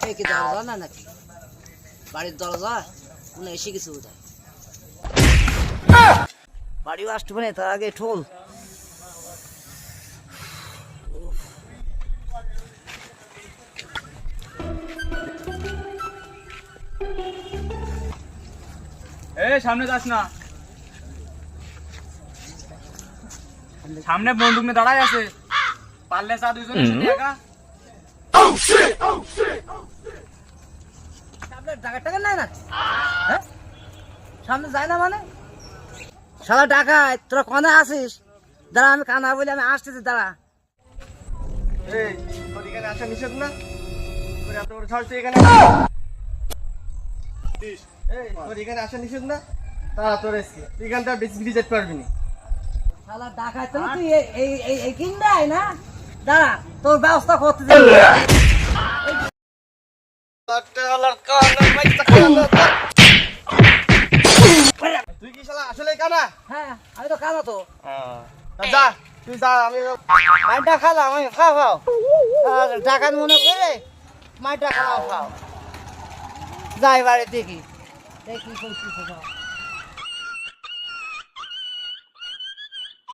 এই কি দরজা না নাকি বাড়ির দরজা মনে এসে কিছু বোধ বাড়িও আসতে পারে তার আগে ঠোল সামনে যাস না সামনে বন্দুক নিয়ে দাঁড়ায় আছে পারলে চা দুইজনের সাথে একা সামনে টাকা নাই না হ্যাঁ সামনে যায় না মানে সারা টাকায় তোরা কনে আসিস দাঁড়া আমি কানা বলে আমি আসতেছি দাঁড়া এই তোর এখানে আসা নিষেধ না তোর এত বড় সাহস তুই এখানে এই তোর এখানে আসা নিষেধ না তারা তোর এসকে তুই এখানটা বেশি যেতে পারবি না শালা টাকায় তো তুই এই কিনবাই না দাঁড়া তোর ব্যবস্থা করতে যাবি তুই কি শালা আসলে কানা হ্যাঁ আমি তো কানা তো যা তুই যা আমি মাইটা খালাম আমি খাও খাও টাকার মনে করে মাইটা খালাম খাও যাই বাড়ি দেখি দেখি করছি